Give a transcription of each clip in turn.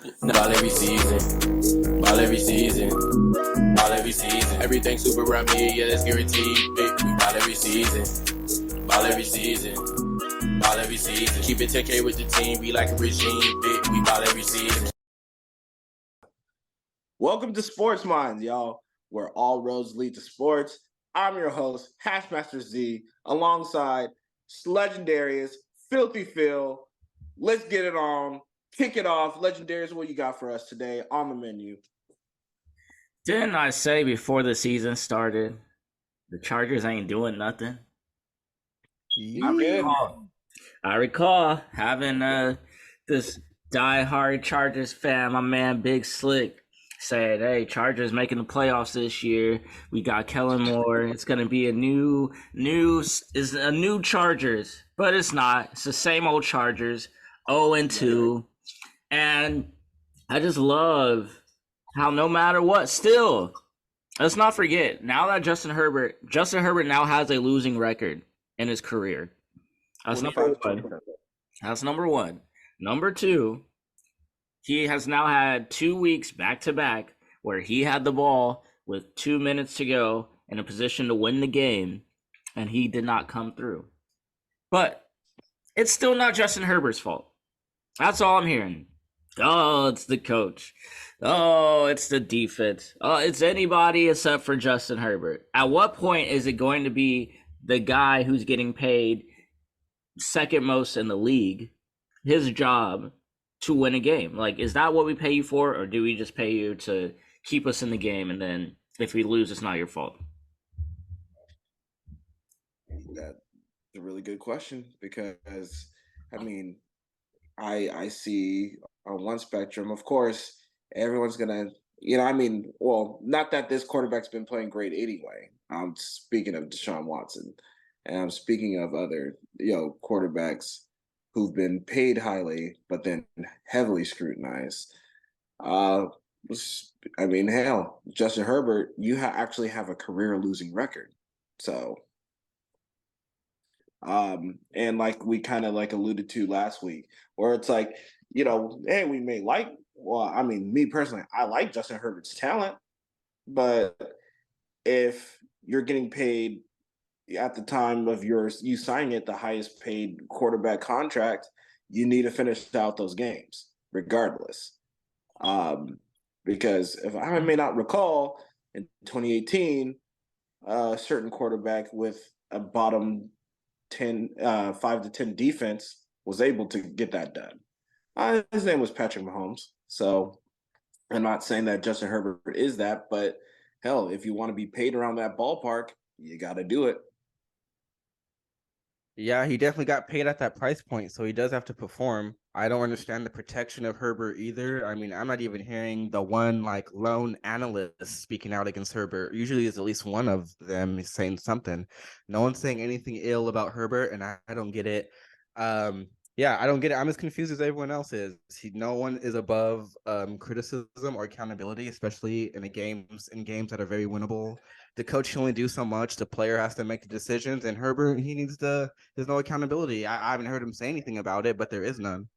Ball every season. Ball every season. Ball every season. Everything super around me, yeah, that's guaranteed. We ball every season. Ball every season. Ball every season. Keep it 10K with the team, be like a regime. We ball every season. Welcome to Sports Minds, y'all, where all roads lead to sports. I'm your host, Hashmaster Z, alongside Legendarius, Philthy Phil. Let's get it on. Kick it off. Legendarius, what you got for us today on the menu? Didn't I say before the season started, the Chargers ain't doing nothing? I recall having this diehard Chargers fan, my man Big Slick, said, "Hey, Chargers making the playoffs this year. We got Kellen Moore. It's gonna be a new Chargers, but it's not. It's the same old Chargers, 0-2, and I just love how no matter what, still, let's not forget now that Justin Herbert now has a losing record in his career. That's number one. That's number one. Number two, he has now had 2 weeks back to back where he had the ball with 2 minutes to go in a position to win the game, and he did not come through. But it's still not Justin Herbert's fault. That's all I'm hearing. Oh, it's the coach. Oh, it's the defense. Oh, it's anybody except for Justin Herbert. At what point is it going to be the guy who's getting paid second most in the league, his job to win a game? Like, is that what we pay you for, or do we just pay you to keep us in the game, and then if we lose, it's not your fault? That's a really good question because, I mean, I see on one spectrum, of course, everyone's going to, well, not that this quarterback's been playing great anyway. I'm speaking of Deshaun Watson, and I'm speaking of other, quarterbacks who've been paid highly, but then heavily scrutinized. Hell, Justin Herbert, you actually have a career losing record. So, and like we kind of alluded to last week, where it's like, hey, we may me personally, I like Justin Herbert's talent, but if you're getting paid at the time of you signing it, the highest paid quarterback contract, you need to finish out those games regardless. Because if I may not recall, in 2018, a certain quarterback with a bottom 10, 5 to 10 defense was able to get that done. His name was Patrick Mahomes. So I'm not saying that Justin Herbert is that, but hell, if you want to be paid around that ballpark, you got to do it. Yeah, he definitely got paid at that price point, so he does have to perform. I don't understand the protection of Herbert either. I mean, I'm not even hearing the one lone analyst speaking out against Herbert. Usually there's at least one of them saying something. No one's saying anything ill about Herbert, and I don't get it. I don't get it. I'm as confused as everyone else is. No one is above criticism or accountability, especially in games that are very winnable. The coach can only do so much. The player has to make the decisions. And Herbert, there's no accountability. I haven't heard him say anything about it, but there is none.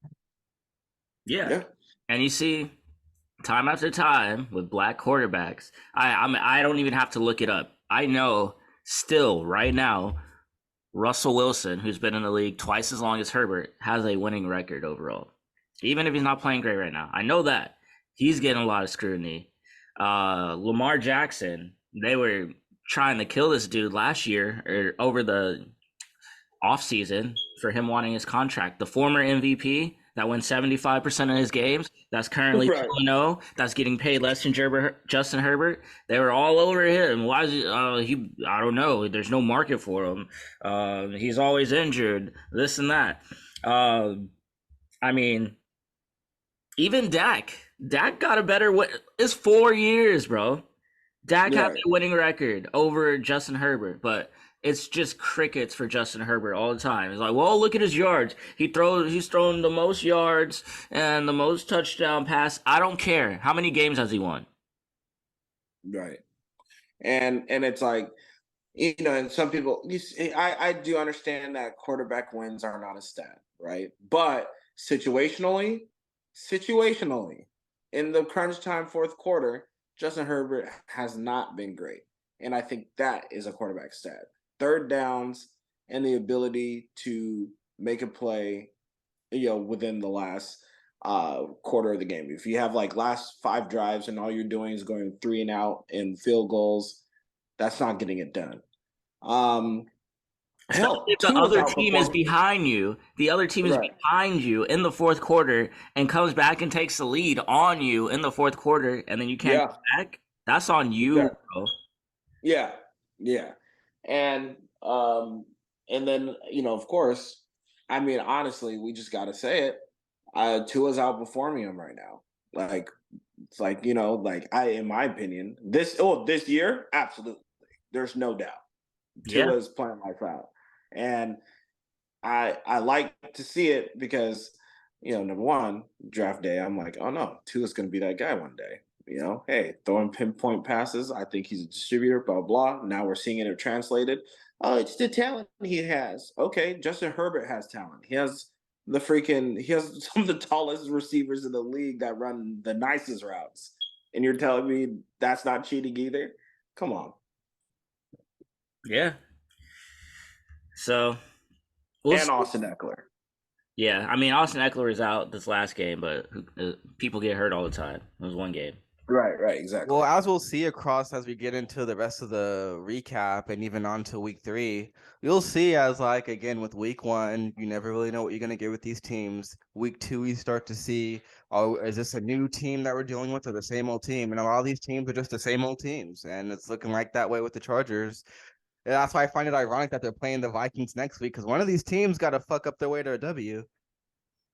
Yeah. And you see, time after time with black quarterbacks, I don't even have to look it up. I know still right now, Russell Wilson, who's been in the league twice as long as Herbert, has a winning record overall. Even if he's not playing great right now. I know that. He's getting a lot of scrutiny. Lamar Jackson, they were trying to kill this dude last year or over the offseason for him wanting his contract. The former MVP that wins 75% of his games, that's currently 2-0, that's getting paid less than Justin Herbert. They were all over him. Why is he? I don't know. There's no market for him. He's always injured. This and that. Even Dak got a better. It's 4 years, bro. Dak has a winning record over Justin Herbert, but it's just crickets for Justin Herbert all the time. It's like, well, look at his yards. He's thrown the most yards and the most touchdown pass. I don't care. How many games has he won? Right. And it's like, and some people, I do understand that quarterback wins are not a stat, right? But situationally, in the crunch time fourth quarter, Justin Herbert has not been great. And I think that is a quarterback stat. Third downs and the ability to make a play, within the last quarter of the game. If you have like last 5 drives and all you're doing is going 3 and out and field goals, that's not getting it done. Especially if the other team is behind you. The other team is behind you in the fourth quarter and comes back and takes the lead on you in the fourth quarter, and then you can't come back. That's on you, bro. Yeah. And then, of course, I mean, honestly, we just got to say it. Tua's outperforming him right now. Like, it's like, in my opinion, this year, absolutely. There's no doubt. Tua's playing lights out. And I like to see it because, number one, draft day, I'm like, oh no, Tua's going to be that guy one day. Hey, throwing pinpoint passes. I think he's a distributor, blah, blah. Now we're seeing it translated. Oh, it's the talent he has. Okay, Justin Herbert has talent. He has some of the tallest receivers in the league that run the nicest routes. And you're telling me that's not cheating either? Come on. Yeah. So, and Austin Eckler. Yeah, I mean, Austin Eckler is out this last game, but people get hurt all the time. It was one game. Right, exactly. Well, as we'll see as we get into the rest of the recap and even on to week 3, you'll see again, with week 1, you never really know what you're going to get with these teams. Week 2, you start to see, is this a new team that we're dealing with or the same old team? And a lot of these teams are just the same old teams, and it's looking like that way with the Chargers. And that's why I find it ironic that they're playing the Vikings next week, because one of these teams got to fuck up their way to a W.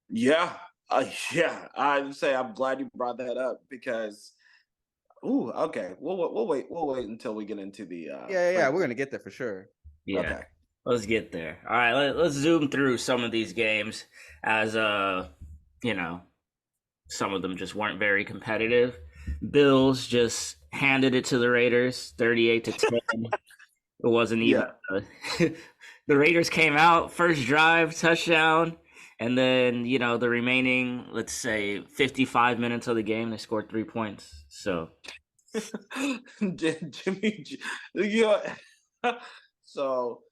Yeah. I'd say I'm glad you brought that up because okay. We'll wait until we get into the we're gonna get there for sure. Yeah. Okay. Let's get there. All right, let's zoom through some of these games as some of them just weren't very competitive. Bills just handed it to the Raiders 38-10. It wasn't even the Raiders came out first drive touchdown, and then the remaining, let's say, 55 minutes of the game, they scored 3 points. So Jimmy, so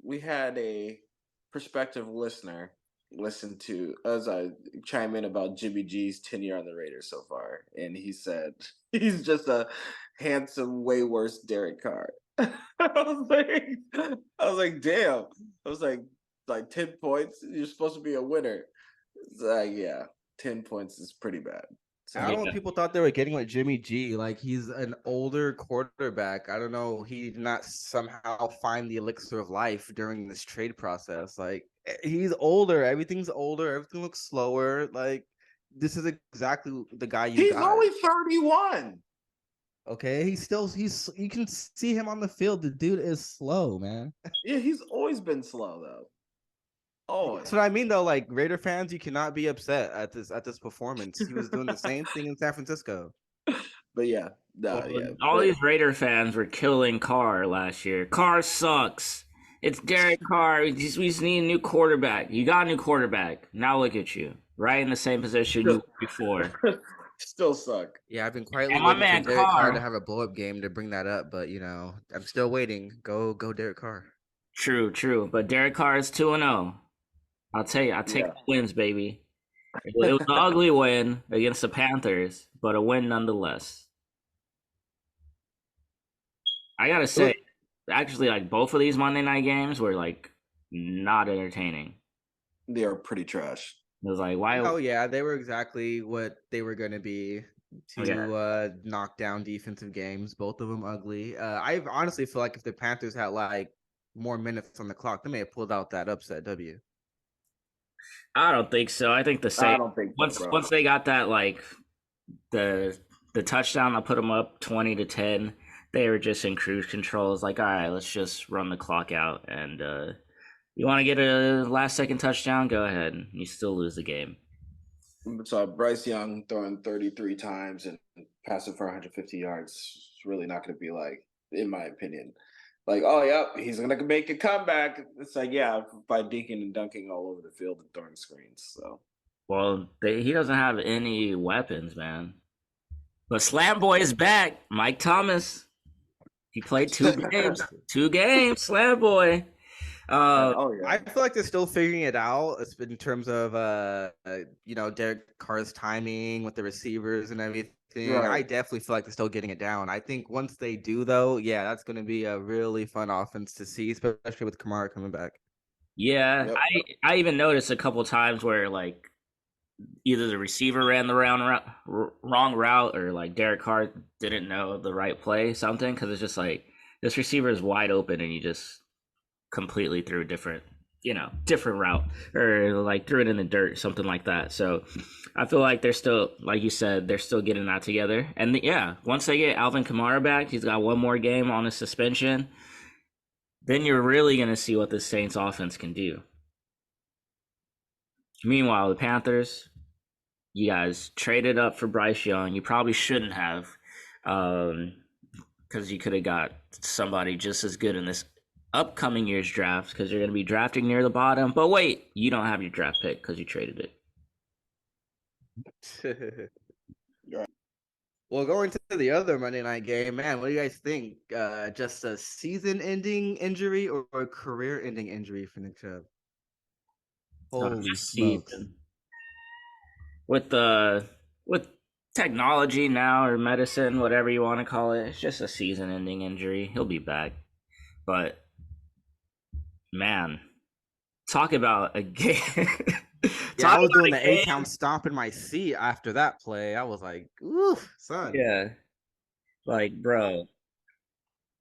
we had a prospective listener listen to as I chime in about Jimmy G's tenure on the Raiders so far, and he said he's just a handsome, way worse Derek Carr. I was like, damn. I was like 10 points. You're supposed to be a winner. It's like, 10 points is pretty bad. So, I don't know what people thought they were getting with Jimmy G. Like, he's an older quarterback. I don't know. He did not somehow find the elixir of life during this trade process. Like, he's older. Everything's older. Everything looks slower. Like, this is exactly the guy you got. He's only 31. Okay, you can see him on the field. The dude is slow, man. Yeah, he's always been slow though. Oh, that's what I mean though. Like, Raider fans, you cannot be upset at this performance. He was doing the same thing in San Francisco. But all these Raider fans were killing Carr last year. Carr sucks. It's Derek Carr. We just need a new quarterback. You got a new quarterback. Now look at you, right in the same position you were before. Still suck. Yeah, I've been quietly waiting for Derek Carr to have a blow-up game to bring that up, but I'm still waiting. Go Derek Carr. True. But Derek Carr is 2-0. I'll tell you, I take the wins, baby. It was an ugly win against the Panthers, but a win nonetheless. I gotta say, actually, both of these Monday night games were not entertaining. They are pretty trash. It was like, why? Oh yeah, they were exactly what they were going to be to knock down defensive games. Both of them ugly. I honestly feel like if the Panthers had more minutes on the clock, they may have pulled out that upset W. I don't think so. I think the same. I don't think so, once they got that the touchdown that put them up 20-10, they were just in cruise control. It's like, all right, let's just run the clock out and. You want to get a last-second touchdown? Go ahead. You still lose the game. So Bryce Young throwing 33 times and passing for 150 yards is really not going to be in my opinion, he's going to make a comeback. It's by dinking and dunking all over the field and throwing screens. So Well, he doesn't have any weapons, man. But Slam Boy is back. Mike Thomas. He played 2 games. 2 games, Slam Boy. Oh yeah. I feel like they're still figuring it out. It's been in terms of Derek Carr's timing with the receivers and everything. Right. I definitely feel like they're still getting it down. I think once they do, though, yeah, that's going to be a really fun offense to see, especially with Kamara coming back. Yeah, Yep. I even noticed a couple times where like either the receiver ran the wrong route or like Derek Carr didn't know the right play, something, because it's just like this receiver is wide open and you just completely threw a different route or like threw it in the dirt, something like that. So I feel like they're still, like you said, they're still getting that together. And once they get Alvin Kamara back, he's got one more game on his suspension. Then you're really going to see what the Saints offense can do. Meanwhile, the Panthers, you guys traded up for Bryce Young. You probably shouldn't have, because you could have got somebody just as good in this upcoming year's draft, because you're going to be drafting near the bottom. But wait, you don't have your draft pick because you traded it. Well, going to the other Monday night game, man, what do you guys think? Just a season-ending injury or a career-ending injury for Nick Chubb? Holy smokes. With technology now, or medicine, whatever you want to call it, it's just a season-ending injury. He'll be back. But man, talk about a game. I was doing the A-count stomp in my seat after that play. I was like, ooh, son. Yeah. Like, bro,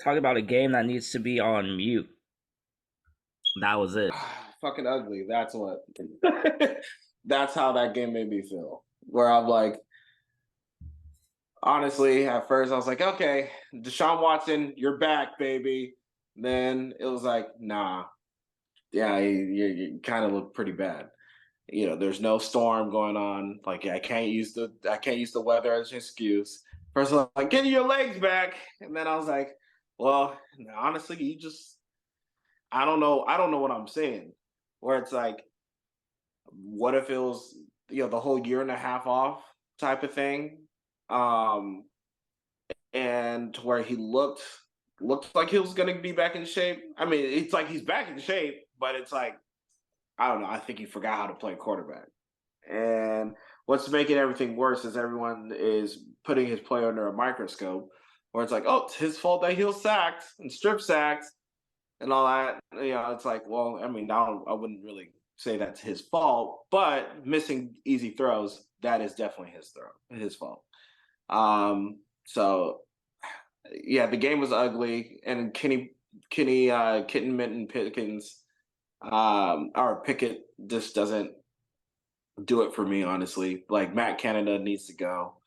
talk about a game that needs to be on mute. That was it. Fucking ugly. That's what. That's how that game made me feel. Where I'm like, honestly, at first I was like, okay, Deshaun Watson, you're back, baby. Then it was like, nah. Yeah, you kind of look pretty bad. There's no storm going on. Like, I can't use the weather as an excuse. First, I was like, get your legs back, and then I was like, well, honestly, I don't know what I'm saying. Where it's like, what if it was the whole year and a half off type of thing, and where he looked like he was going to be back in shape. I mean, it's like he's back in shape, but it's like, I don't know. I think he forgot how to play quarterback. And what's making everything worse is everyone is putting his play under a microscope, where it's like, oh, it's his fault that he'll sacked and strip sacks and all that. It's like, well, I mean, I wouldn't really say that's his fault, but missing easy throws, that is definitely his fault. So yeah, the game was ugly, and Kitten Mitten Pickens, or Pickett just doesn't do it for me, honestly. Like, Matt Canada needs to go.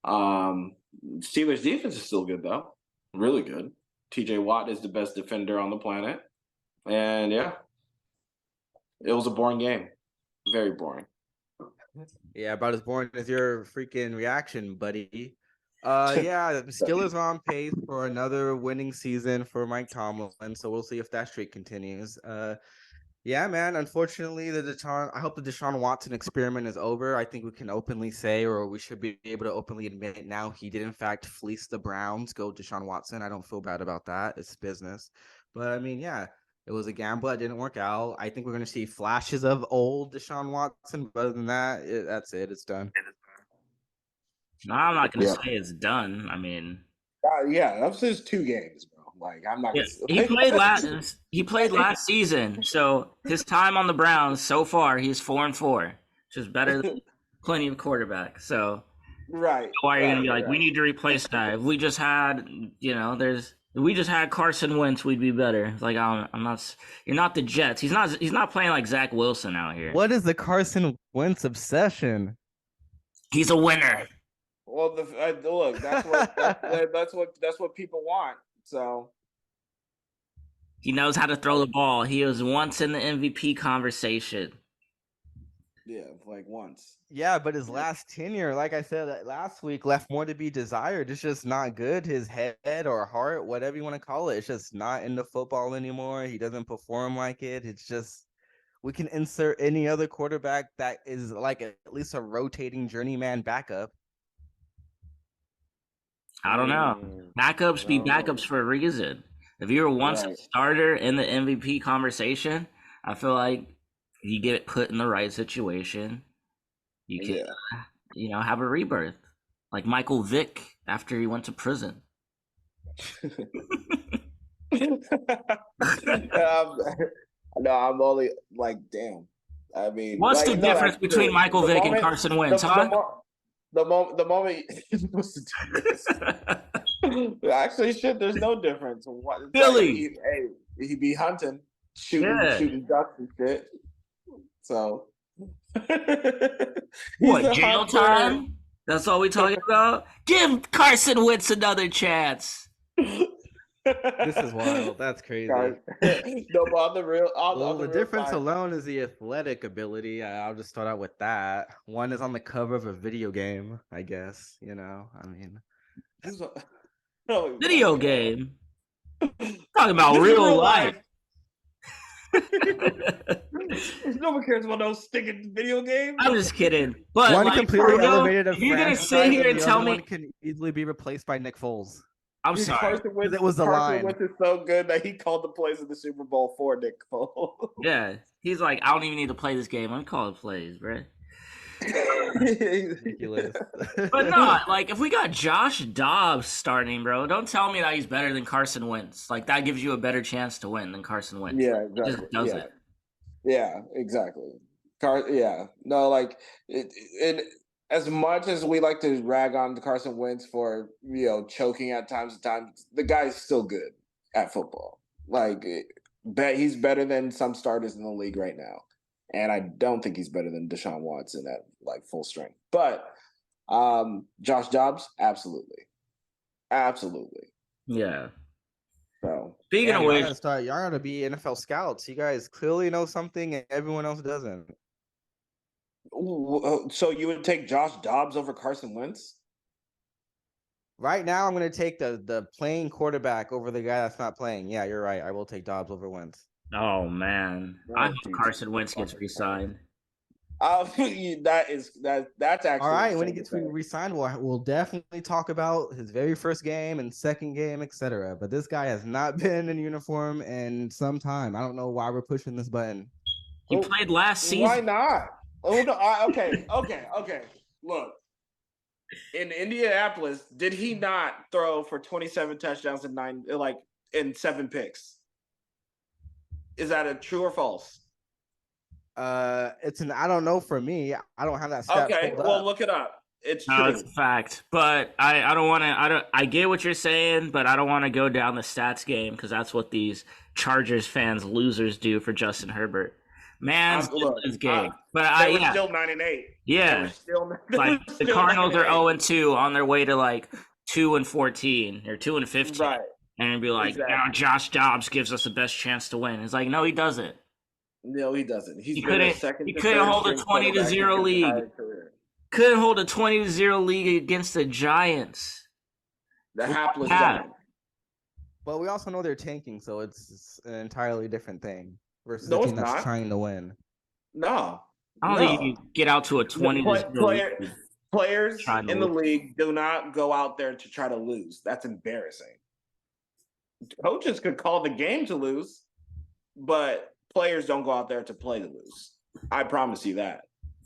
Steelers defense is still good though, really good. TJ Watt is the best defender on the planet, and yeah, it was a boring game, very boring. Yeah, about as boring as your freaking reaction, buddy. Yeah, the Steelers are on pace for another winning season for Mike Tomlin, so we'll see if that streak continues. Yeah, man. Unfortunately, I hope the Deshaun Watson experiment is over. I think we can openly say, or we should be able to openly admit now, he did in fact fleece the Browns. Go Deshaun Watson. I don't feel bad about that. It's business. But I mean, yeah, it was a gamble that didn't work out. I think we're going to see flashes of old Deshaun Watson. But other than that, that's it. It's done. No, I'm not going to say it's done. I mean, yeah, that's just 2 games, bro. Like, I'm not. Yeah, he played last season, so his time on the Browns so far, he's 4-4, which is better than plenty of quarterbacks. So, right. Why are you gonna be like, we need to replace that? If we just had, if we just had Carson Wentz, we'd be better. Like, I'm not. You're not the Jets. He's not playing like Zach Wilson out here. What is the Carson Wentz obsession? He's a winner. Well, look, that's what people want. So he knows how to throw the ball. He was once in the MVP conversation. Yeah, like once. Yeah, but his last tenure, like I said last week, left more to be desired. It's just not good. His head or heart, whatever you want to call it, it's just not into football anymore. He doesn't perform like it. It's just, We can insert any other quarterback that is like at least a rotating journeyman backup. I don't know. Backups be backups for a reason. If you were once a starter in the MVP conversation, I feel like if you get put in the right situation, you can, have a rebirth. Like Michael Vick after he went to prison. No, I'm only like, damn. I mean, what's the difference between Michael Vick and Carson Wentz, huh? The moment what's the difference? Actually, shit, there's no difference. Philly, he be hunting, shooting ducks and shit. So, what jail time? That's all we talking about. Give Carson Wentz another chance. This is wild. That's crazy. No, but on the real, the difference alone is the athletic ability. I'll just start out with that. One is on the cover of a video game, I guess. I mean, video game. Talking about real life. No one cares about those stinking video games. I'm just kidding. But one completely elevated. You're gonna sit here and tell me one can easily be replaced by Nick Foles. I'm sorry. Carson Wentz is so good that he called the plays in the Super Bowl for Nick Foles. Yeah, he's like, I don't even need to play this game. I'm calling plays, bro. Ridiculous. But no, like if we got Josh Dobbs starting, bro, don't tell me that he's better than Carson Wentz. Like that gives you a better chance to win than Carson Wentz. Yeah, exactly. He just does it. Yeah, exactly. No, like it. As much as we like to rag on Carson Wentz for choking at times, the guy's still good at football. Like, he's better than some starters in the league right now, and I don't think he's better than Deshaun Watson at like full strength. But Josh Dobbs, absolutely. Yeah. So speaking of which, y'all gotta be NFL scouts. You guys clearly know something, and everyone else doesn't. So you would take Josh Dobbs over Carson Wentz? Right now, I'm going to take the playing quarterback over the guy that's not playing. Yeah, you're right. I will take Dobbs over Wentz. Oh man, I hope Carson Wentz gets re-signed. That's actually all right. When he gets re-signed, we'll definitely talk about his very first game and second game, etc. But this guy has not been in uniform in some time. I don't know why we're pushing this button. He played last season. Why not? Oh no! Okay. Look, in Indianapolis, did he not throw for 27 touchdowns and 7 picks? Is that a true or false? It's an I don't know for me. I don't have that stat. Okay, well, look it up. It's true. It's a fact, but I don't want to. I get what you're saying, but I don't want to go down the stats game because that's what these Chargers fans, losers, do for Justin Herbert. Man, it's game. But they were still 9-8. Yeah, the Cardinals are 0-2 on their way to like 2-14 or 2-15, right? And be like, now Josh Dobbs gives us the best chance to win. It's like, no, he doesn't. No, he doesn't. He couldn't hold a 20-0 league. Couldn't hold a 20-0 league against the Giants. The hapless Giants. But we also know they're tanking, so it's an entirely different thing. Versus a team that's trying to win. No. I don't think you can get out to a 20-0 Players in the league do not go out there to try to lose. That's embarrassing. Coaches could call the game to lose, but players don't go out there to play to lose. I promise you that.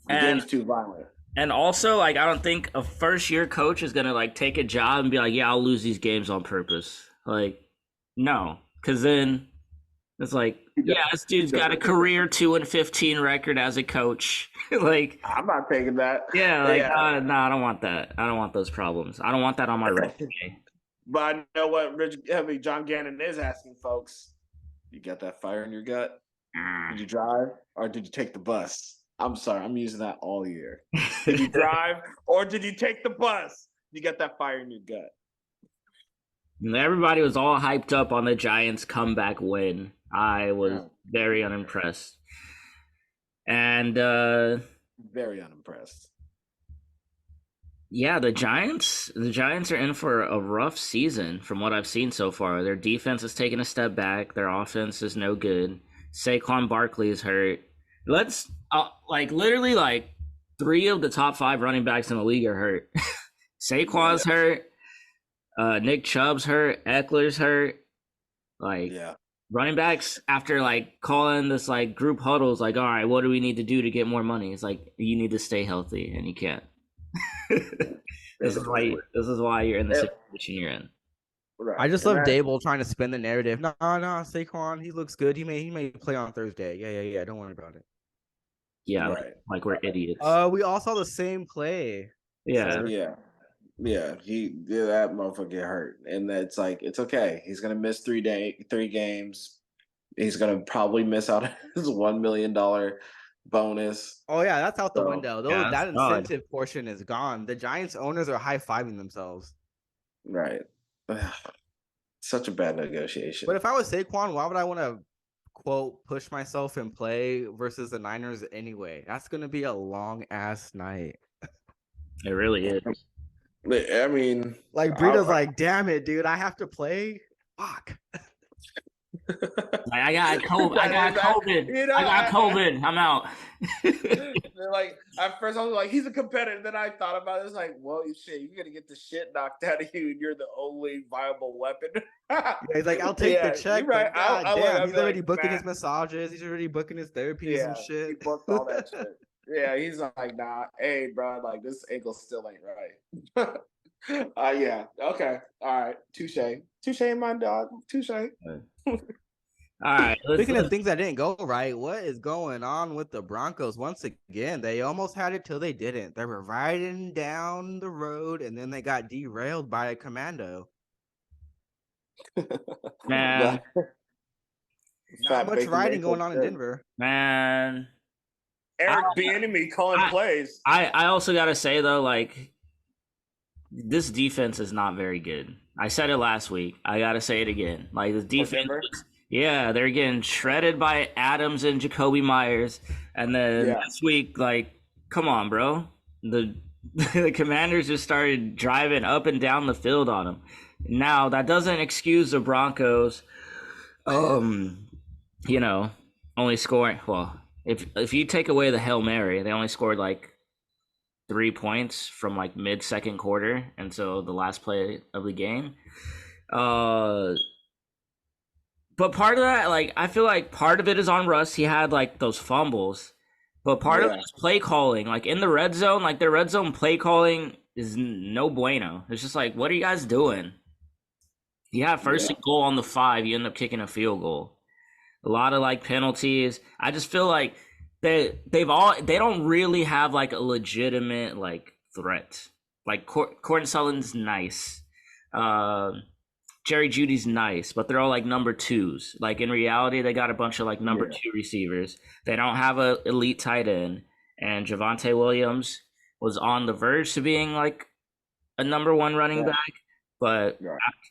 The game's too violent. And also, like, I don't think a first-year coach is going to, like, take a job and be like, yeah, I'll lose these games on purpose. Like, no. Because then it's like, yeah, this dude's got a career 2-15 record as a coach. Like, I'm not taking that. Yeah, like, no, I don't want that. I don't want those problems. I don't want that on my resume. But I know what John Gannon is asking folks. You got that fire in your gut? Did you drive or did you take the bus? I'm sorry, I'm using that all year. Did you drive or did you take the bus? You got that fire in your gut. Everybody was all hyped up on the Giants' comeback win. I was very unimpressed. And very unimpressed. Yeah, the Giants are in for a rough season from what I've seen so far. Their defense has taken a step back. Their offense is no good. Saquon Barkley is hurt. let's literally like 3 of the top 5 running backs in the league are hurt. Saquon's hurt. Nick Chubb's hurt. Eckler's hurt. Like, running backs, after like calling this like group huddles, like, all right, what do we need to do to get more money? It's like, you need to stay healthy, and you can't. This is why you're in the situation you're in. Right. I just love Dable trying to spin the narrative. No, Saquon, he looks good. He may play on Thursday. Yeah. Don't worry about it. Yeah, like we're idiots. We all saw the same play. Yeah. So, yeah. That motherfucker get hurt, and that's like, it's okay. He's gonna miss 3 games. He's gonna probably miss out on his $1 million bonus. Oh yeah, that's out the window. Yeah, that incentive portion is gone. The Giants owners are high-fiving themselves. Right. Such a bad negotiation. But if I was Saquon, why would I want to quote push myself and play versus the Niners anyway? That's gonna be a long ass night. It really is. I mean, like Breda's like, damn it, dude, I have to play. Fuck. I got COVID. I got COVID. I'm out. They're like, at first I was like, he's a competitor. Then I thought about it. It's like, well, shit, you're gonna get the shit knocked out of you, and you're the only viable weapon. He's like, I'll take the check. Right. Damn, he's already booking his massages. He's already booking his therapies and shit. He booked all that shit. Yeah, he's like, nah, hey, bro, like this ankle still ain't right. Yeah, okay, all right, touche, my dog, touche. All right. Speaking of things that didn't go right, what is going on with the Broncos? Once again, they almost had it till they didn't. They were riding down the road, and then they got derailed by a commando. Man, not much riding going on in Denver. Man, Eric Bieniemy calling plays. I also gotta say though, like, this defense is not very good. I said it last week. I gotta say it again. Like, this defense, they're getting shredded by Adams and Jacoby Myers, and then this week, like, come on, bro. The Commanders just started driving up and down the field on them. Now that doesn't excuse the Broncos, only scoring. Well, if you take away the Hail Mary, they only scored like 3 points from like mid-second quarter until the last play of the game. But part of that, like, I feel like part of it is on Russ. He had like those fumbles, but part of it is play calling. Like, in the red zone, like, their red zone play calling is no bueno. It's just like, what are you guys doing? You have first and goal on the 5, you end up kicking a field goal. A lot of like penalties. I just feel like they don't really have like a legitimate like threat. Like Courtney Sutton's nice. Jerry Judy's nice, but they're all like number 2s. Like, in reality, they got a bunch of like number 2 receivers. They don't have a elite tight end. And Javonte Williams was on the verge to being like a number 1 running back, but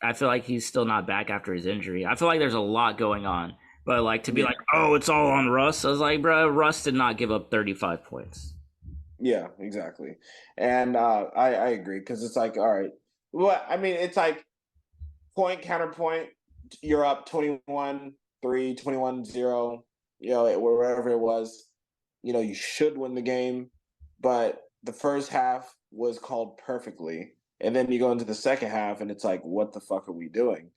I feel like he's still not back after his injury. I feel like there's a lot going on. But like, to be like, oh, it's all on Russ. I was like, bro, Russ did not give up 35 points. Yeah, exactly. And I agree, because it's like, all right, well, I mean, it's like point, counterpoint, you're up 21-3, 21-0, wherever it was, you should win the game. But the first half was called perfectly. And then you go into the second half and it's like, what the fuck are we doing?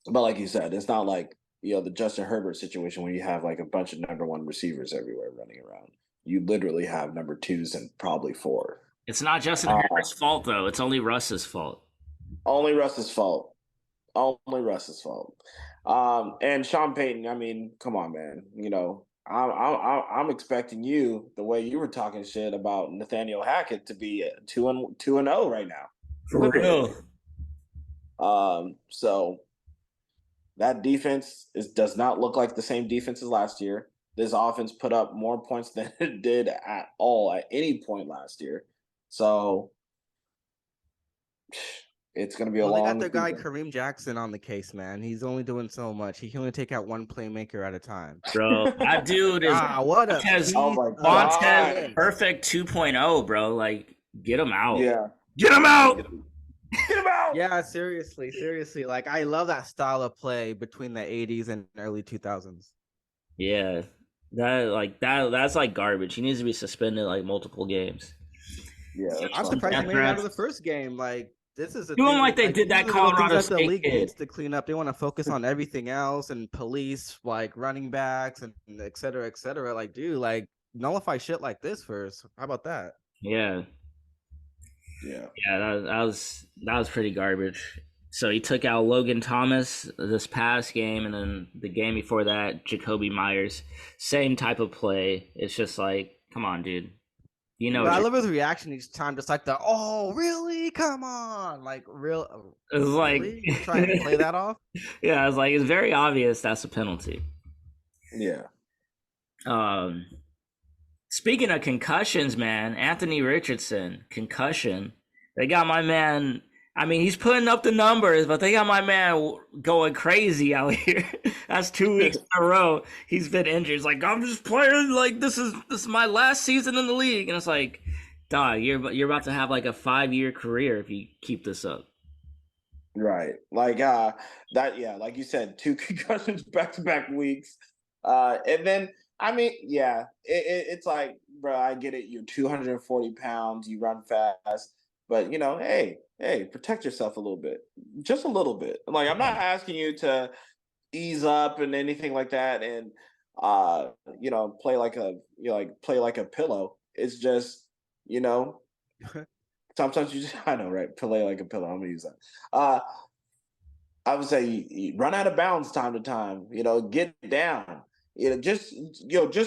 But like you said, it's not like, the Justin Herbert situation where you have like a bunch of number 1 receivers everywhere running around. You literally have number 2s and probably 4. It's not Justin Herbert's fault, though. It's only Russ's fault. Only Russ's fault. And Sean Payton, I mean, come on, man. I'm expecting you, the way you were talking shit about Nathaniel Hackett, to be 2-0 right now. For real. So that defense does not look like the same defense as last year. This offense put up more points than it did at any point last year. So it's going to be a long. They got their guy Kareem Jackson on the case, man. He's only doing so much. He can only take out 1 playmaker at a time. Bro, that dude is Montez perfect 2.0, bro. Like, get him out. Yeah. Get him out. Get him out. Yeah, seriously. Like, I love that style of play between the 80s and early 2000s. Yeah. That's like garbage. He needs to be suspended like multiple games. Yeah, I'm that's surprised he Death made it out of threats. the first game. Like, this is a Do him thing. like they did These that are the things Colorado that the State league kid. needs to clean up. They want to focus on everything else and police, like running backs and et cetera, et cetera. Like, dude, like nullify shit like this first. How about that? Yeah, yeah. that was pretty garbage. So he took out Logan Thomas this past game, and then the game before that, Jacoby Myers. Same type of play. It's just like, come on, dude. You know, But I love his reaction each time, just like the "Oh, really? Come on!" Like, it's like, really? You're trying to play that off? yeah, it's like it's very obvious that's a penalty. Yeah. Speaking of concussions, man, Anthony Richardson, concussion. They got my man. I mean, he's putting up the numbers, but they got my man going crazy out here. That's 2 weeks in a row he's been injured. It's like, I'm just playing like this is my last season in the league, and it's like, dog, you're about to have like a 5-year career if you keep this up. Right. Like that, yeah, like you said, 2 concussions back-to-back weeks. And then I mean, yeah, it's like, bro, I get it. You're 240 pounds, you run fast, but you know, hey, protect yourself a little bit, just a little bit. Like, I'm not asking you to ease up and anything like that, and play like a pillow. It's just, you know, sometimes you just, I know, right? Play like a pillow. I'm gonna use that. I would say you run out of bounds time to time. Get down. Just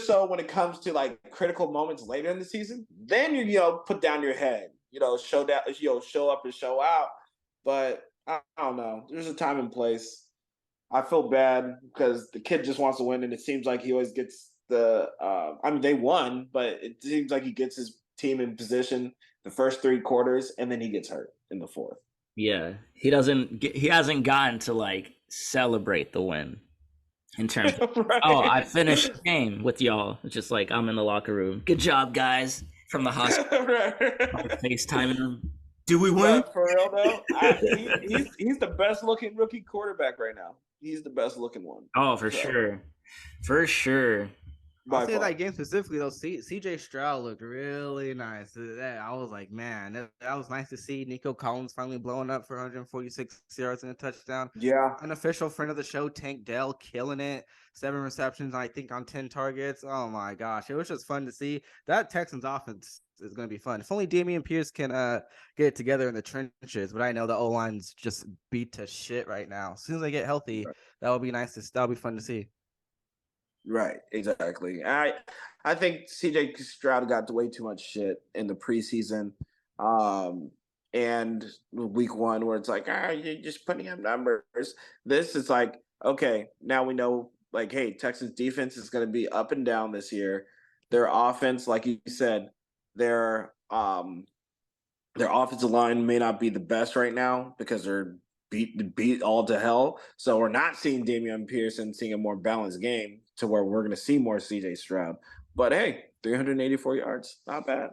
so when it comes to like critical moments later in the season, then you put down your head. Show up and show out. But I don't know. There's a time and place. I feel bad because the kid just wants to win, and it seems like he always gets the. I mean, they won, but it seems like he gets his team in position the first 3 quarters, and then he gets hurt in the 4th. Yeah, he hasn't gotten to like celebrate the win in terms of, Right. oh, I finished the game with y'all. It's just like, I'm in the locker room. Good job, guys, from the hospital. Right. FaceTiming him. Do we win? But for real though, he's the best looking rookie quarterback right now. He's the best looking one. Oh, for sure. I'll say that game specifically though. CJ Stroud looked really nice. I was like, man, that was nice to see. Nico Collins finally blowing up for 146 yards and a touchdown. Yeah, an official friend of the show, Tank Dell, killing it. 7 receptions, I think, on 10 targets. Oh my gosh, it was just fun to see. That Texans offense is going to be fun. If only Dameon Pierce can get it together in the trenches. But I know the O line's just beat to shit right now. As soon as they get healthy, that'll be that'll be fun to see. Right, exactly. I think CJ Stroud got way too much shit in the preseason, and week 1 where it's like, you're just putting up numbers. This is like, okay, now we know, like, hey, Texas defense is going to be up and down this year. Their offense, like you said, their offensive line may not be the best right now because they're beat all to hell. So we're not seeing Dameon Pierce seeing a more balanced game to where we're going to see more CJ Stroud. But hey, 384 yards, not bad.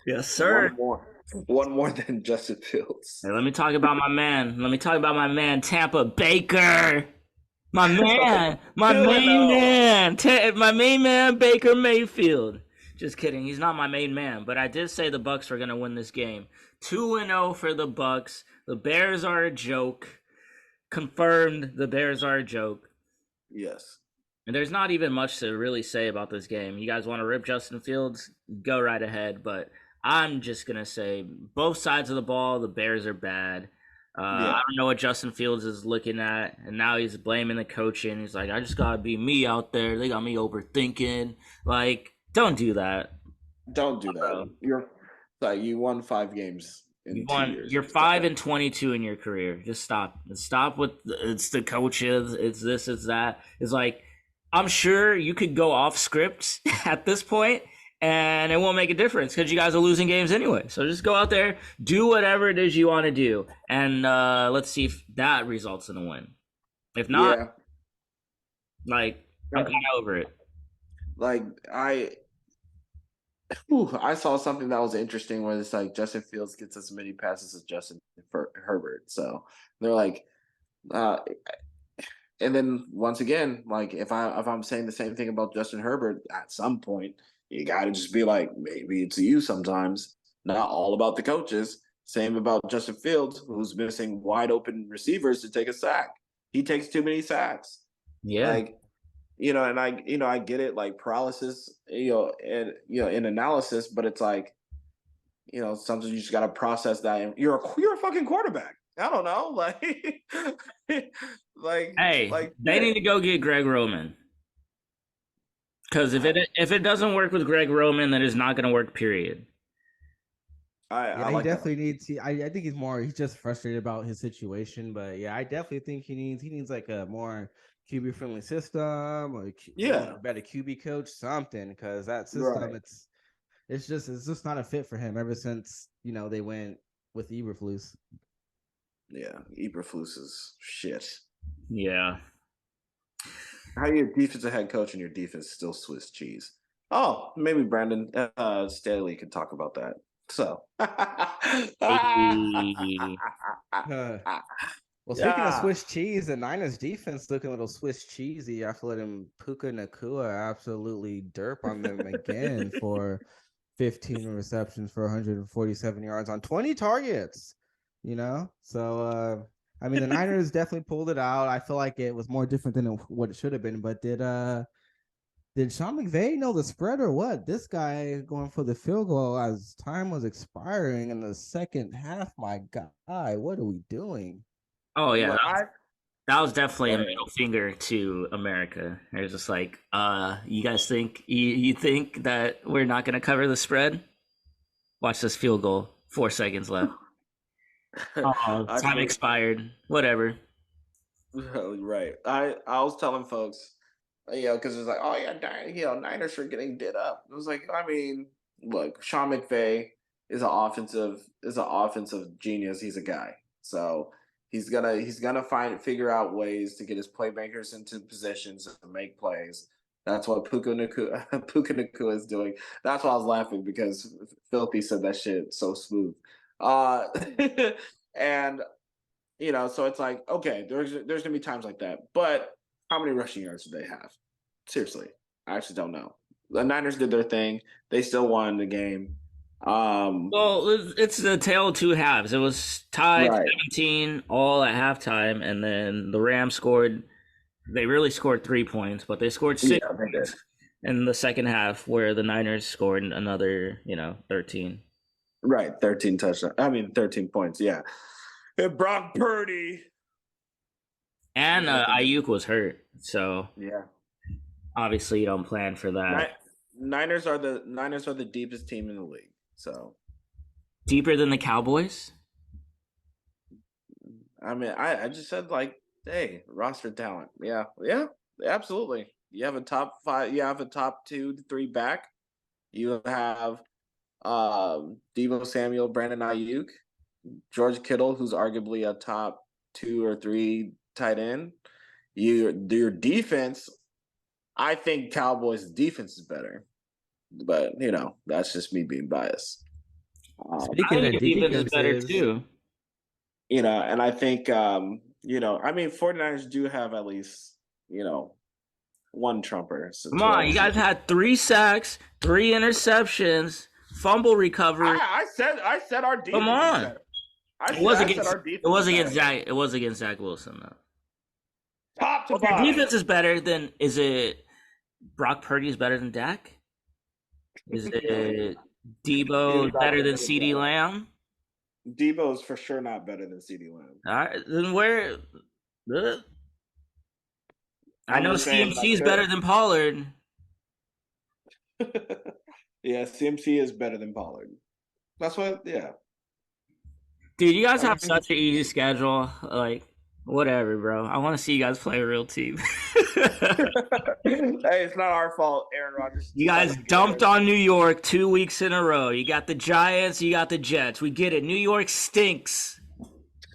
Yes, sir. One more than Justin Fields. Hey, let me talk about my man, Tampa Baker. My man, my main man, Baker Mayfield. Just kidding. He's not my main man, but I did say the Bucs were going to win this game. 2-0 for the Bucs. The Bears are a joke. Confirmed, the Bears are a joke. Yes. And there's not even much to really say about this game. You guys want to rip Justin Fields? Go right ahead. But I'm just going to say both sides of the ball, the Bears are bad. I don't know what Justin Fields is looking at. And now he's blaming the coaching. He's like, I just got to be me out there. They got me overthinking. Like, don't do that. Don't do that. You won 5 games. You're 5-22 in your career. Just stop. Stop with it's the coaches. It's this. It's that. It's like, I'm sure you could go off script at this point, and it won't make a difference because you guys are losing games anyway. So just go out there, do whatever it is you want to do, and let's see if that results in a win. If not, I'm kind of over it. Like I saw something that was interesting where it's like Justin Fields gets as many passes as Justin Herbert. So they're like, And then once again, like if I'm saying the same thing about Justin Herbert, at some point you got to just be like, maybe it's you sometimes. Not all about the coaches. Same about Justin Fields, who's missing wide open receivers to take a sack. He takes too many sacks. Yeah. Like, and I get it, like paralysis, and in analysis, but it's like, sometimes you just got to process that. And you're a fucking quarterback. I don't know, Hey, they need to go get Greg Roman. Because if it doesn't work with Greg Roman, then it's not going to work. Period. I he like definitely needs. I think he's just frustrated about his situation. But yeah, I definitely think he needs like a more QB friendly system or a better QB coach, something. Because that system, it's just not a fit for him. Ever since they went with Eberflus. Yeah, Eberflus is shit. Yeah. How are your defensive head coach and your defense still Swiss cheese? Oh, maybe Brandon Staley could talk about that. So, well, speaking of Swiss cheese, the Niners defense looking a little Swiss cheesy after letting Puka Nacua absolutely derp on them again for 15 receptions for 147 yards on 20 targets. So I mean the Niners definitely pulled it out. I feel like it was more different than what it should have been. But did Sean McVay know the spread or what? This guy going for the field goal as time was expiring in the second half. My God, what are we doing? Oh yeah, that was definitely a middle finger to America. It was just like, you guys think you think that we're not going to cover the spread? Watch this field goal. 4 seconds left. Time expired. Whatever. Right. I was telling folks, because it's like, oh yeah, Niners are getting did up. It was like, I mean, look, Sean McVay is an offensive genius. He's a guy, so he's gonna figure out ways to get his playmakers into positions to make plays. That's what Puka Nacua is doing. That's why I was laughing, because Philthy said that shit so smooth. And so it's like, okay, there's gonna be times like that, but how many rushing yards do they have? Seriously, I actually don't know. The Niners did their thing. They still won the game. Well, it's the tale of two halves. It was tied 17 all at halftime, and then the Rams scored. They really scored 3 points, but they scored 6 points in the second half, where the Niners scored another, 13. Right, 13 touchdowns. 13 points. Yeah, and Brock Purdy and Ayuk was hurt, so yeah. Obviously, you don't plan for that. Niners are the deepest team in the league. So deeper than the Cowboys. I mean, I just said, like, hey, roster talent. Yeah, absolutely. You have a top 5. You have a top 2 to 3 back. You have Deebo Samuel, Brandon Ayuk, George Kittle, who's arguably a top 2 or 3 tight end. Your defense, I think Cowboys' defense is better, but that's just me being biased. Speaking of defense is better too. And I think 49ers do have at least one trumper. So come on, you guys had 3 sacks, 3 interceptions, fumble recovery. I said our defense. Come on, it was against Zach Wilson though. Top to bottom. Your defense is better than. Is it Brock Purdy is better than Dak? Is it Deebo better than CeeDee Lamb? Deebo is for sure not better than CeeDee Lamb. All right, then where? I know CMC is better than Pollard. Yeah, CMC is better than Pollard. That's what. Yeah. Dude, you guys have such an easy schedule. Like, whatever, bro. I want to see you guys play a real team. Hey, it's not our fault, Aaron Rodgers. You guys dumped on New York 2 weeks in a row. You got the Giants, you got the Jets. We get it. New York stinks.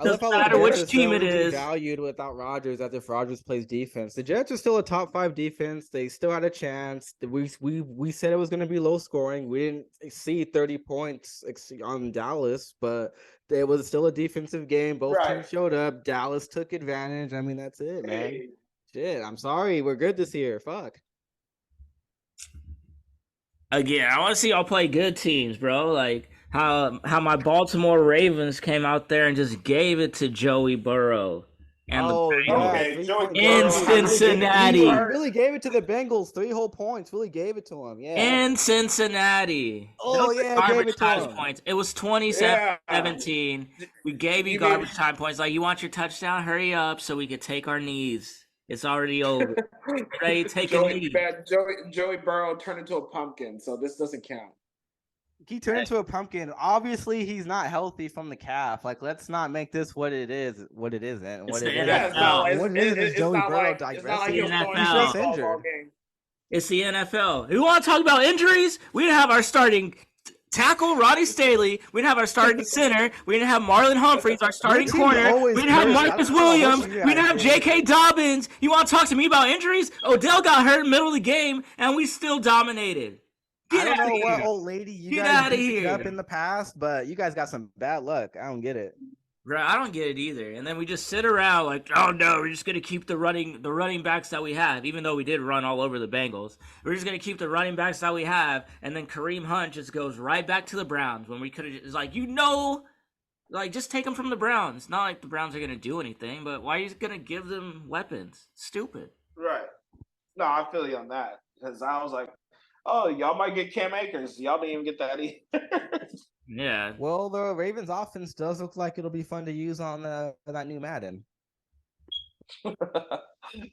Doesn't matter which team it is. Valued without Rodgers, as if Rodgers plays defense. The Jets are still a top 5 defense. They still had a chance. We said it was going to be low scoring. We didn't see 30 points on Dallas, but it was still a defensive game. Both teams showed up. Dallas took advantage. I mean, that's it, man. Shit, I'm sorry. We're good this year. Fuck. Again, I want to see y'all play good teams, bro. Like how my Baltimore Ravens came out there and just gave it to Joey Burrow and the Bengals. Okay, Joey In Burrow. Cincinnati. He really gave it to the Bengals. 3 whole points. Really gave it to him. Yeah. In Cincinnati. Oh, Those are yeah, garbage gave it to time him. points. It was 27-17. We gave you garbage time points. Like, you want your touchdown? Hurry up so we could take our knees. It's already over. Ready to take a knee. Joey Burrow turned into a pumpkin, so this doesn't count. He turned into a pumpkin. Obviously, he's not healthy from the calf. Like, let's not make this what it is, what it isn't. What it is. What it is Joey Burrow digressing. He's injured. It's the NFL. You want to talk about injuries? We didn't have our starting tackle, Roddy Staley. We didn't have our starting center. We didn't have Marlon Humphreys, our starting corner. We didn't have Marcus Williams. We didn't have J.K. Dobbins. You want to talk to me about injuries? Odell got hurt in the middle of the game, and we still dominated. I don't know what old lady you guys beat up in the past, but you guys got some bad luck. I don't get it. Bro, I don't get it either. And then we just sit around like, oh no, we're just gonna keep the running backs that we have, even though we did run all over the Bengals. We're just gonna keep the running backs that we have, and then Kareem Hunt just goes right back to the Browns when we could have. It's like, just take them from the Browns. It's not like the Browns are gonna do anything, but why are you gonna give them weapons? Stupid. Right. No, I feel you on that because I was like, oh, y'all might get Cam Akers. Y'all didn't even get that either. Yeah. Well, the Ravens offense does look like it'll be fun to use on that new Madden. Yeah.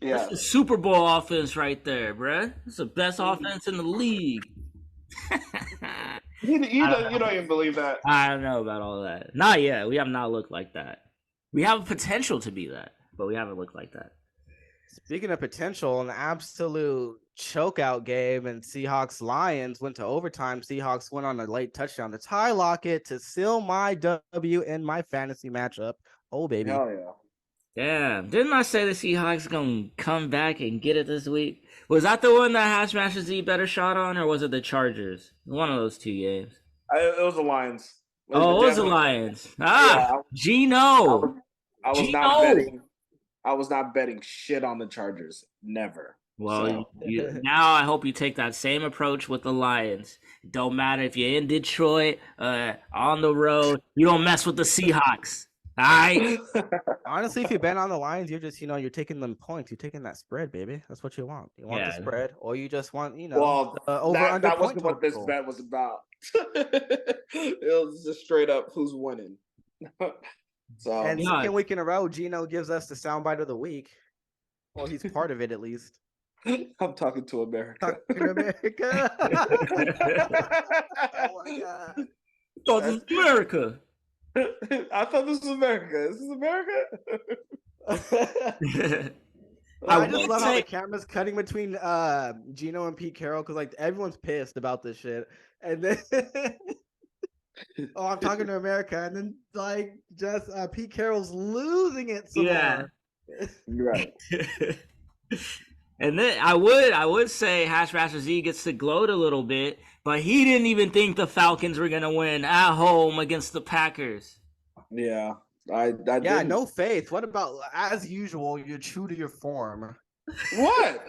That's the Super Bowl offense right there, bruh. It's the best offense in the league. You don't even believe that. I don't know about all that. Not yet. We have not looked like that. We have potential to be that, but we haven't looked like that. Speaking of potential, an absolute chokeout game, and Seahawks-Lions went to overtime. Seahawks went on a late touchdown to tie Lockett to seal my W in my fantasy matchup. Oh, baby. Hell yeah. Damn. Didn't I say the Seahawks going to come back and get it this week? Was that the one that Hash Master Z better shot on, or was it the Chargers? One of those 2 games. It was the Lions. It was the Lions. Ah, Gino. I was not betting. I was not betting shit on the Chargers. Never. Well, now I hope you take that same approach with the Lions. Don't matter if you're in Detroit, on the road. You don't mess with the Seahawks. All right? Honestly, if you bet on the Lions, you're just, you're taking them points. You're taking that spread, baby. That's what you want. You want the spread, or you just want, over-under that wasn't point what this bet was about. It was just straight up who's winning. So, and second week in a row, Gino gives us the soundbite of the week. Well, he's part of it at least. I'm talking to America. Talking to America. Oh my god! Thought this was America. I thought this was America. This is America. I just love how the camera's cutting between Gino and Pete Carroll because everyone's pissed about this shit, and then. Oh, I'm talking to America, and then just Pete Carroll's losing it some more. Right. And then I would say Hash Master Z gets to gloat a little bit, but he didn't even think the Falcons were gonna win at home against the Packers. Yeah, I didn't. No faith. What about, as usual, you're true to your form? What?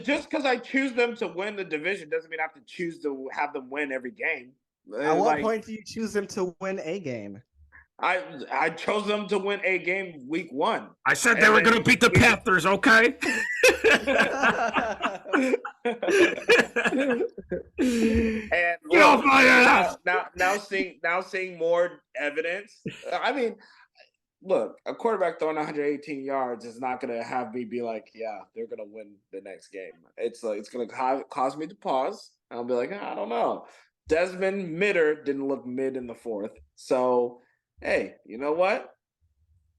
Just because I choose them to win the division doesn't mean I have to choose to have them win every game. At what point do you choose them to win a game? I chose them to win a game week 1. I said they were going to beat the Panthers, okay? And get off my ass! Now seeing more evidence. I mean, look, a quarterback throwing 118 yards is not going to have me be like, yeah, they're going to win the next game. It's going to cause me to pause. I'll be like, I don't know. Desmond Mitter didn't look mid in the 4th. So, hey, you know what?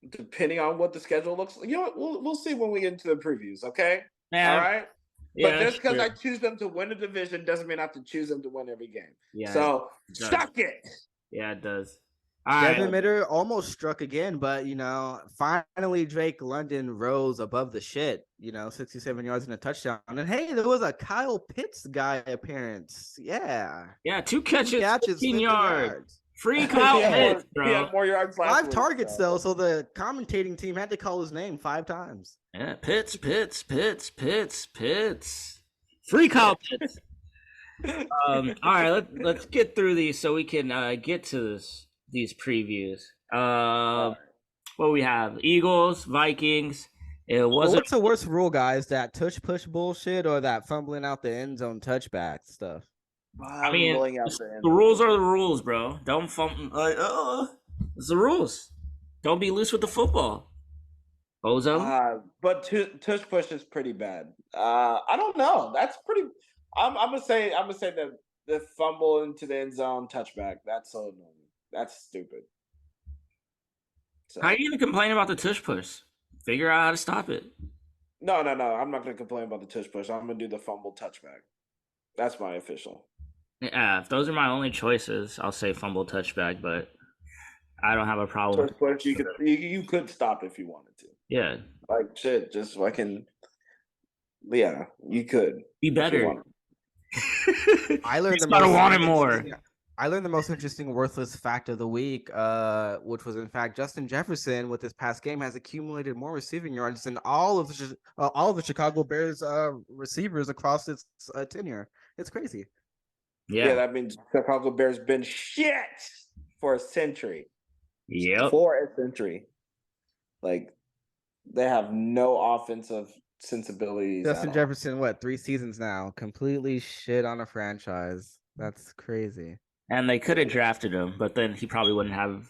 Depending on what the schedule looks like, we'll see when we get into the previews, okay? Yeah. All right? Yeah, but just because I choose them to win a division doesn't mean I have to choose them to win every game. Yeah, so, suck it! Yeah, it does. Desmond Mitter almost struck again, but, finally Drake London rose above the shit, 67 yards and a touchdown. And, hey, there was a Kyle Pitts guy appearance. Yeah. Yeah, 2 catches, 15 yards. Free Kyle Pitts, He bro. had more yards last 5 week, targets though, so the commentating team had to call his name 5 times. Yeah, Pitts. Free Kyle Pitts. All right, let's get through these so we can get to these previews. What we have? Eagles, Vikings. It Well, wasn't. what's the worst rule, guys? That tush push bullshit or that fumbling out the end zone touchback stuff? I mean, Fumbling out the the end. rules are the rules, bro. Don't fumble. It's the rules. Don't be loose with the football, bozo. But tush push is pretty bad. I don't know. That's pretty. I'm gonna say that the fumble into the end zone touchback. That's so annoying. That's stupid. So, How are you gonna complain about the tush push? Figure out how to stop it. no. I'm not gonna complain about the tush push. I'm gonna do the fumble touchback. That's my official. Yeah, if those are my only choices, I'll say fumble touchback, but I don't have a problem. Tush push. You could stop if you wanted to. Yeah, Like shit. Just fucking. Yeah, you could. be if you better. wanted. I learned He's gotta want it more. interesting- I learned the most interesting worthless fact of the week, which was in fact Justin Jefferson with this past game has accumulated more receiving yards than all of the Chicago Bears receivers across its tenure. It's crazy. Yeah, that means Chicago Bears been shit for a century. Yep. For a century. Like, they have no offensive sensibilities. Justin Jefferson, what, 3 seasons now? Completely shit on a franchise. That's crazy. And they could have drafted him, but then he probably wouldn't have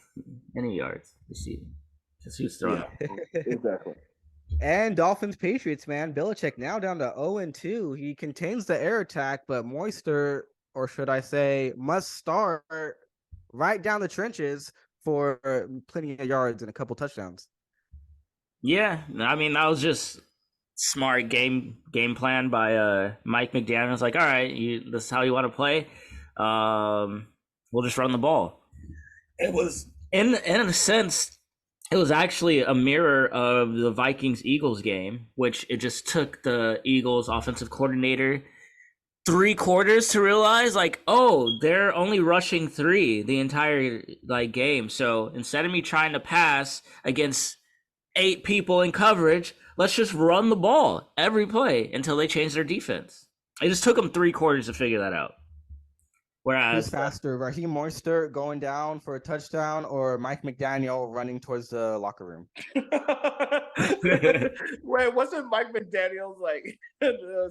any yards this season. Because he was throwing. Yeah, exactly. And Dolphins Patriots, man. Belichick now down to 0-2. He contains the air attack, but Moister, or should I say, must start right down the trenches for plenty of yards and a couple touchdowns. Yeah, I mean that was just smart game plan by Mike McDaniels. Like, all right, this is how you want to play. We'll just run the ball. It was in a sense, it was actually a mirror of the Vikings-Eagles game, which it just took the Eagles offensive coordinator 3 quarters to realize, like, oh, they're only rushing 3 the entire game. So instead of me trying to pass against 8 people in coverage, let's just run the ball every play until they change their defense. It just took them 3 quarters to figure that out. Whereas who's faster, Raheem Mostert going down for a touchdown or Mike McDaniel running towards the locker room? Wait, wasn't Mike McDaniels like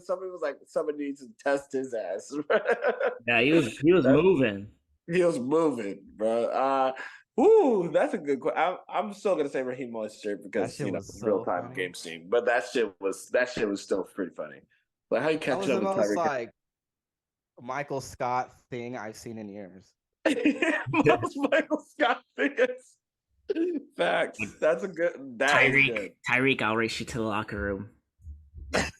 somebody was like somebody needs to test his ass? yeah, he was moving. He was moving, bro. Ooh, that's a good question. I'm still gonna say Raheem Mostert because so real time funny. game scene. But that shit was still pretty funny. Like how you That catch was up the with most Tyreek. Michael Scott thing I've seen in years. Most Michael Scott figures. Facts. That's a good. That is good. Tyreek, I'll race you to the locker room.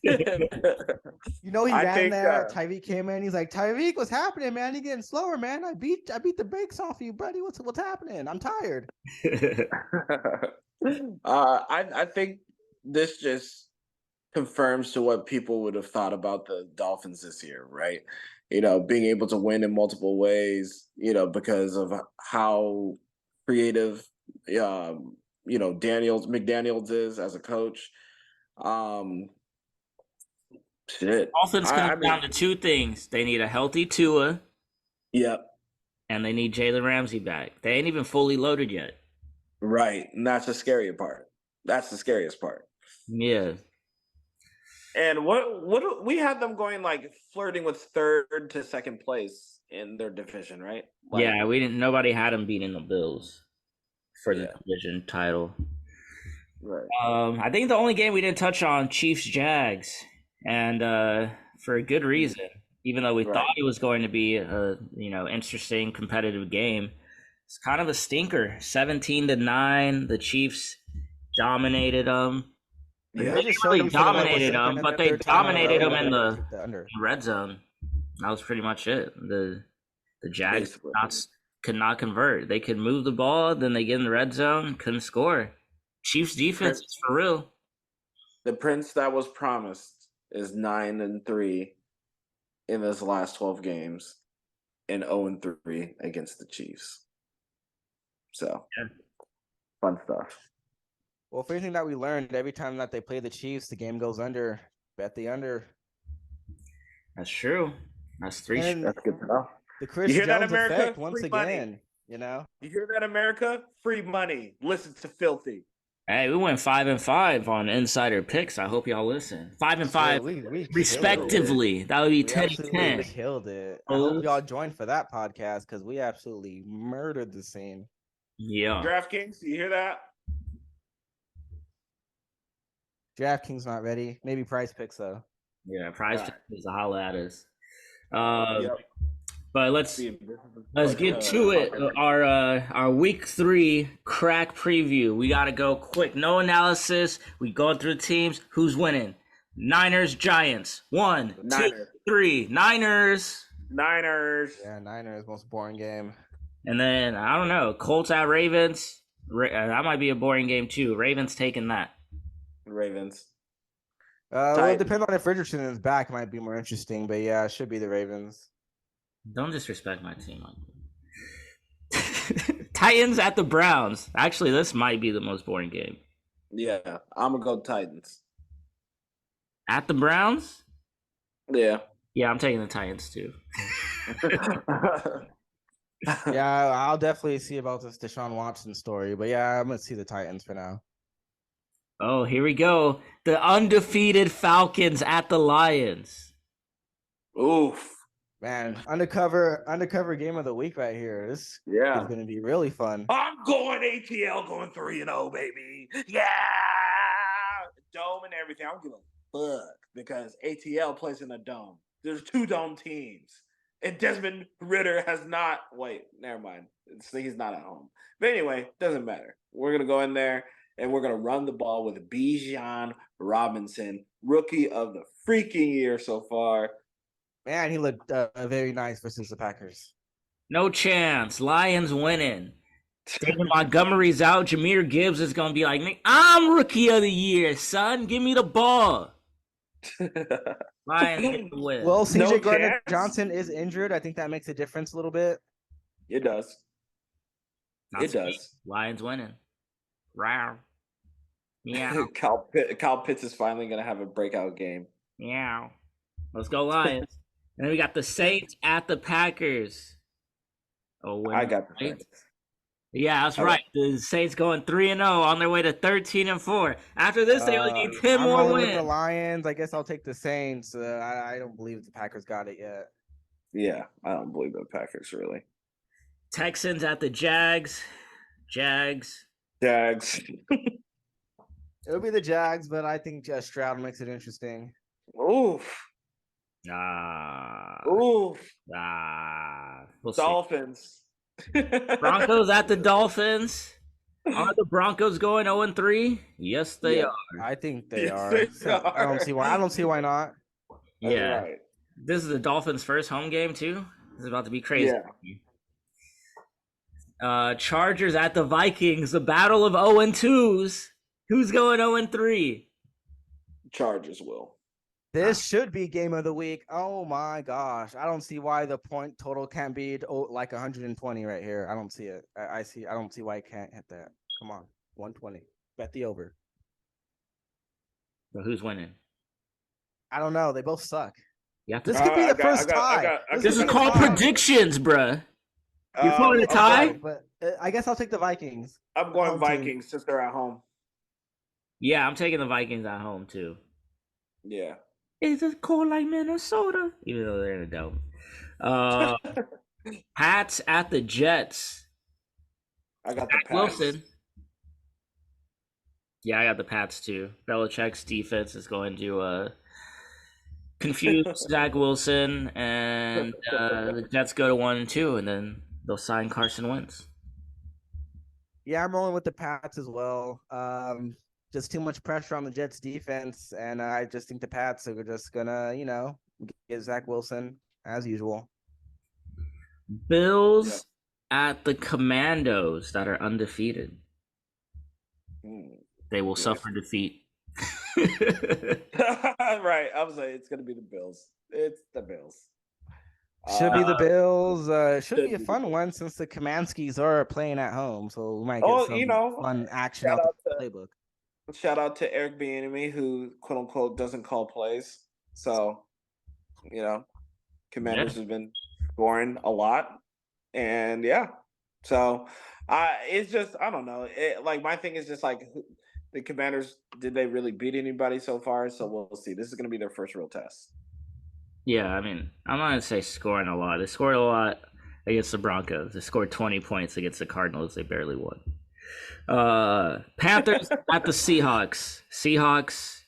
You know, he I ran think, there. Tyreek came in. He's like, Tyreek, what's happening, man? You getting slower, man? I beat the brakes off you, buddy. What's happening? I'm tired. I think this just confirms to what people would have thought about the Dolphins this year, right? Being able to win in multiple ways, because of how creative, McDaniels is as a coach. Shit. Dolphins come down to 2 things. They need a healthy Tua. Yep. And they need Jalen Ramsey back. They ain't even fully loaded yet. Right. And that's the scary part. That's the scariest part. Yeah. And what we had them going like flirting with 3rd to 2nd place in their division, right? Yeah, nobody had them beating the Bills for the division title. Right. I think the only game we didn't touch on, Chiefs-Jags, and for a good reason. Even though we thought it was going to be a interesting competitive game, it's kind of a stinker. 17-9, the Chiefs dominated them. Yeah. They just really dominated them, but they dominated them in the red zone. That was pretty much it. The Jags could not convert. They could move the ball, then they get in the red zone, couldn't score. Chiefs defense is for real. The prince that was promised is 9-3 in his last 12 games and 0-3 against the Chiefs. So Yeah. fun stuff. Well, if anything that we learned, every time that they play the Chiefs, the game goes under. Bet the under. That's true. That's three. And That's good to know. the Chris You hear that, Jones America? effect once Free money. again. You know, You hear that, America? Free money. Listen to Philthy. Hey, we went 5-5 on insider picks. I hope y'all listen. 5-5 we respectively. That would be We 10 absolutely 10. killed it. I hope y'all joined for that podcast because we absolutely murdered the scene. Yeah. DraftKings, you hear that? DraftKings not ready. Maybe Price Picks though. Yeah, prize Right. is a holla at us. Yep. But let's get to it. Our week 3 crack preview. We gotta go quick. No analysis. We going through the teams. Who's winning? Niners, Giants. 1, 2, Niners. 3. Niners. Niners. Yeah, Niners most boring game. And then I don't know. Colts at Ravens. That might be a boring game too. Ravens taking that. Ravens. Well, it Titans. depends on if Richardson is back. It might be more interesting, but yeah, it should be the Ravens. Don't disrespect my team. Titans at the Browns. Actually, this might be the most boring game. Yeah, I'm gonna go Titans. At the Browns? Yeah. Yeah, I'm taking the Titans too. Yeah, I'll definitely see about this Deshaun Watson story, but yeah, I'm gonna see the Titans for now. Oh, here we go. The undefeated Falcons at the Lions. Oof. Man, undercover game of the week right here. This Yeah. is gonna be really fun. I'm going ATL, going 3-0, baby. Yeah. Dome and everything. I don't give a fuck because ATL plays in a dome. There's 2 dome teams. And Desmond Ritter has not. Wait, never mind. He's not at home. But anyway, doesn't matter. We're gonna go in there and we're gonna run the ball with Bijan Robinson, rookie of the freaking year so far. Man, he looked very nice versus the Packers. No chance. Lions winning. David Montgomery's out. Jahmyr Gibbs is going to be like, I'm rookie of the year, son. Give me the ball. Lions win. Well, CJ No Gardner chance. Johnson is injured. I think that makes a difference a little bit. It does. Not It to me. does. Lions winning. Rawr. Meow. Kyle Pitts is finally gonna have a breakout game. Meow. Let's go Lions. And then we got the Saints at the Packers. Oh, I got the right? Saints. Yeah, that's right. The Saints going 3-0 on their way to 13-4. After this, they only need 10 I'm more rolling with the wins. Lions. I guess I'll take the Saints. I don't believe the Packers got it yet. Yeah, I don't believe the Packers really. Texans at the Jags. Jags. Jags. It'll be the Jags, but I think Stroud makes it interesting. Oof. We'll see. Dolphins. Broncos at the Dolphins. Are the Broncos going 0-3? Yes, they Yeah. are. I think they Yes, are. they I don't see why. I don't see why not. That's Yeah. right. This is the Dolphins' first home game, too. This is about to be crazy. Chargers at the Vikings. The battle of 0-2s. Who's going 0-3? Chargers will. This should be game of the week. Oh my gosh. I don't see why the point total can't be like 120 right here. I don't see it. I don't see why it can't hit that. Come on. 120. Bet the over. So who's winning? I don't know. They both suck. You have to. This could be the first tie. This is the called tie. predictions, bruh. You're calling it a tie? Okay, but I guess I'll take the Vikings. I'm going Home team. Vikings since they're at home. Yeah, I'm taking the Vikings at home, too. Yeah. Is it cold like Minnesota? Even though they're in a dome. Pats at the Jets. I got the Zach Pats. Wilson. Yeah, I got the Pats too. Belichick's defense is going to confuse Zach Wilson, and the Jets go to 1-2, and then they'll sign Carson Wentz. Yeah, I'm rolling with the Pats as well. Just too much pressure on the Jets defense, and I just think the Pats are just gonna, get Zach Wilson as usual. Bills at the Commandos that are undefeated. They will suffer defeat. Right. I was like, it's gonna be the Bills. It's the Bills. Should be the Bills. Should be a the fun Bills. one since the Kamanskis are playing at home, so we might get Oh, some fun action shout out out the to playbook. shout out to Eric Bieniemy, who quote unquote doesn't call plays. So, Commanders have been scoring a lot, and so it's just I don't know. My thing is just like the Commanders. Did they really beat anybody so far? So we'll see. This is going to be their first real test. Yeah, I mean, I'm not gonna say scoring a lot. They scored a lot against the Broncos. They scored 20 points against the Cardinals. They barely won. Panthers at the Seahawks. Seahawks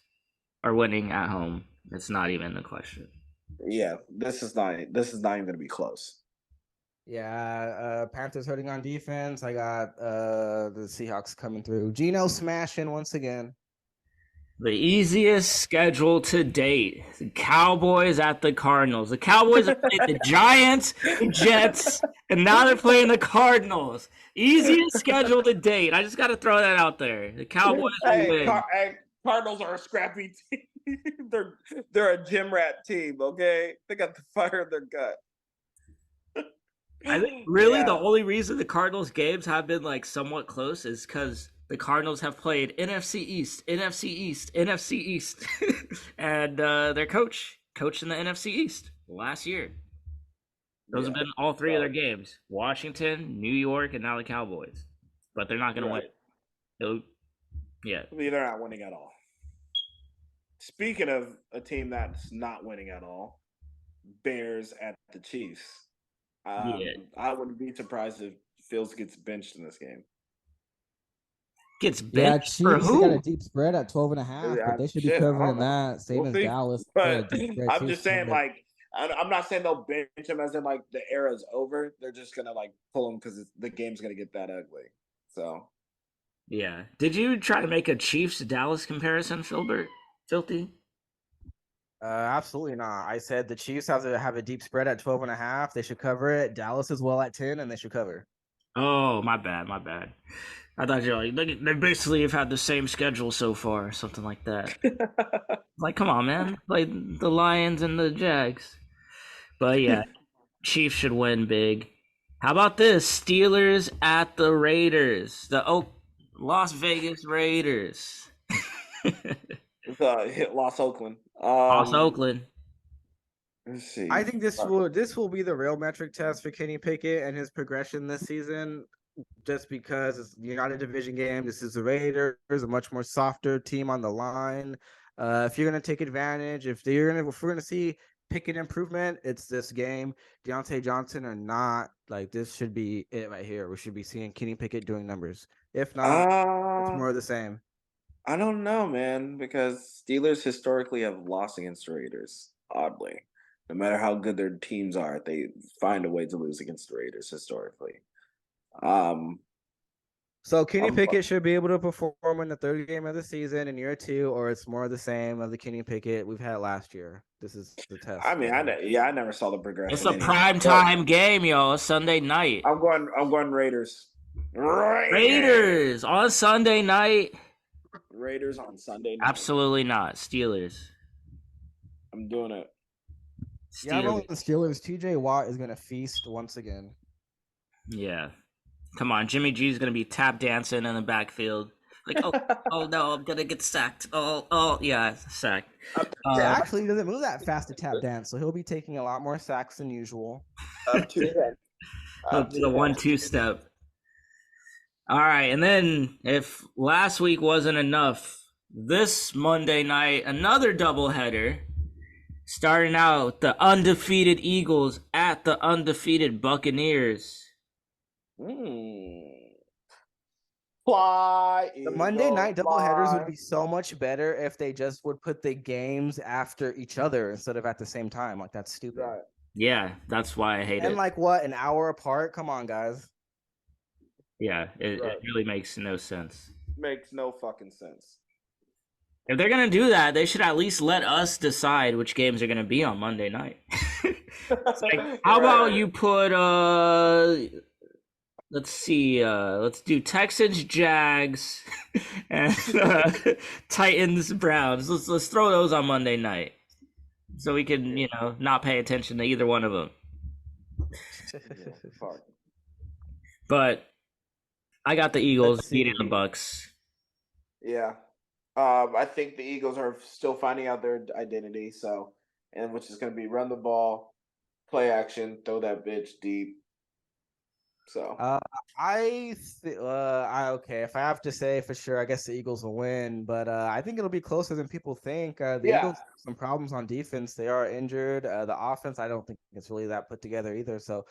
are winning at home. It's not even the question. Yeah, this is not even going to be close. Yeah, Panthers hurting on defense. I got the Seahawks coming through. Geno smashing once again. The easiest schedule to date. The Cowboys at the Cardinals. The Cowboys have played the Giants, the Jets, and now they're playing the Cardinals. Easiest schedule to date. I just got to throw that out there. The Cowboys will win. Cardinals are a scrappy team. they're a gym rat team, okay? They got the fire in their gut. I think really the only reason the Cardinals games have been like somewhat close is because the Cardinals have played NFC East, NFC East, NFC East, and their coach in the NFC East last year. Those have been all three of their games: Washington, New York, and now the Cowboys. But they're not going to win. They're not winning at all. Speaking of a team that's not winning at all, Bears at the Chiefs. I wouldn't be surprised if Fields gets benched in this game. Gets benched Chiefs for who? got a deep spread at 12.5, but they should be covering that. Same as Dallas. But I'm just saying, I'm not saying they'll bench him as in like the era's over. They're just gonna like pull him because the game's gonna get that ugly. So. Yeah. Did you try to make a Chiefs Dallas comparison, Philthy? Absolutely not. I said the Chiefs have a deep spread at 12.5. They should cover it. Dallas as well at 10, and they should cover. Oh, my bad. I thought you were like, they basically have had the same schedule so far, something like that. Like, come on, man. Like the Lions and the Jags. But yeah, Chiefs should win big. How about this? Steelers at the Raiders. The Las Vegas Raiders. Lost Oakland. Lost Oakland. Let's see. I think this will be the real metric test for Kenny Pickett and his progression this season. Just because you're not a division game, this is the Raiders, a much more softer team on the line. If you're gonna take advantage, if we're gonna see Pickett improvement, it's this game. Deontay Johnson or not, like this should be it right here. We should be seeing Kenny Pickett doing numbers. If not, it's more of the same. I don't know, man, because Steelers historically have lost against the Raiders. Oddly, no matter how good their teams are, they find a way to lose against the Raiders historically. So Kenny Pickett should be able to perform in the third game of the season in year 2, or it's more of the same of the Kenny Pickett we've had last year. This is the test. I mean, I never saw the progression. It's a prime time game, yo. Sunday night. I'm going Raiders. Raiders on Sunday night. Raiders on Sunday night. Absolutely not. Steelers. I'm doing it. Steelers. Yeah, I'm going with the Steelers. TJ Watt is going to feast once again. Yeah. Come on. Jimmy G is going to be tap dancing in the backfield. Like, oh no, I'm going to get sacked. Oh, yeah, sacked. Actually, he doesn't move that fast to tap dance, so he'll be taking a lot more sacks than usual. Up to the 1-2 step. All right, and then if last week wasn't enough, this Monday night, another doubleheader. Starting out, the undefeated Eagles at the undefeated Buccaneers. Fly. The Monday night doubleheaders would be so much better if they just would put the games after each other instead of at the same time. Like, that's stupid. Right. Yeah, that's why I hate it. And like what, an hour apart? Come on, guys. Yeah, it really makes no sense. Makes no fucking sense. If they're going to do that, they should at least let us decide which games are going to be on Monday night. Like, how about you put, let's see, let's do Texans, Jags, and Titans, Browns. Let's throw those on Monday night so we can, not pay attention to either one of them. Fuck. But I got the Eagles beating the Bucks. Yeah. I think the Eagles are still finding out their identity, which is going to be run the ball, play action, throw that bitch deep. So okay. If I have to say for sure, I guess the Eagles will win, but I think it'll be closer than people think. The Eagles have some problems on defense; they are injured. The offense, I don't think it's really that put together either. So